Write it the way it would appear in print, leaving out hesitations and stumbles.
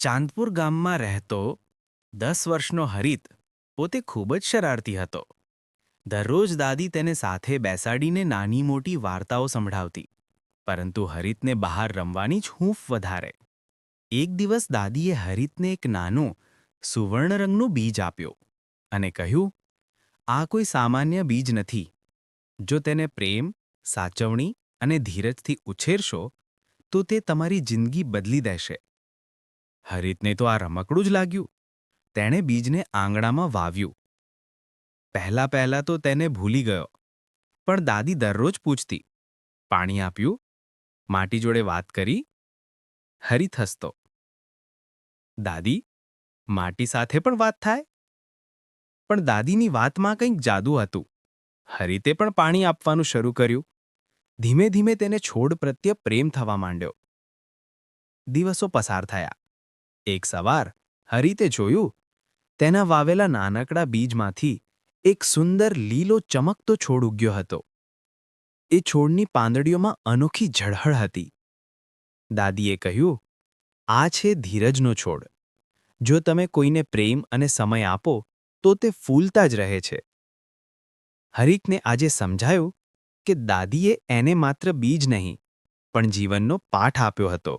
ચાંદપુર ગામમાં રહેતો 10 વર્ષનો હરિત પોતે ખૂબ જ શરારતી હતો. દરરોજ દાદી તેને સાથે બેસાડીને નાની મોટી વાર્તાઓ સંભળાવતી, પરંતુ હરિતને બહાર રમવાની જ હૂંફ વધારે. એક દિવસ દાદીએ હરિતને એક નાનું સુવર્ણ રંગનું બીજ આપ્યું અને કહ્યું, આ કોઈ સામાન્ય બીજ નથી. જો તેને પ્રેમ, સાચવણી અને ધીરજથી ઉછેરશો તો તે તમારી જિંદગી બદલી દેશે. હરિતને તો આ રમકડું જ લાગ્યું. તેણે બીજને આંગણામાં વાવ્યું. પહેલા પહેલા તો તેને ભૂલી ગયો, પણ દાદી દરરોજ પૂછતી, પાણી આપ્યું, માટી જોડે વાત કરી. હરિત હસતો, દાદી, માટી સાથે પણ વાત થાય? પણ દાદીની વાતમાં કંઈક જાદુ હતું. હરિતે પણ પાણી આપવાનું શરૂ કર્યું. ધીમે ધીમે તેને છોડ પ્રત્યે પ્રેમ થવા માંડ્યો. દિવસો પસાર થયા. એક સવાર હરિતે જોયું, તેના વાવેલા નાનકડા બીજમાંથી એક સુંદર લીલો ચમકતો છોડ ઉગ્યો હતો. એ છોડની પાંદડીઓમાં અનોખી ઝળહળ હતી. દાદીએ કહ્યું, આ છે ધીરજનો છોડ. જો તમે કોઈને પ્રેમ અને સમય આપો તો તે ફૂલતા જ રહે છે. હરિતને આજે સમજાયું કે દાદીએ એને માત્ર બીજ નહીં, પણ જીવનનો પાઠ આપ્યો હતો.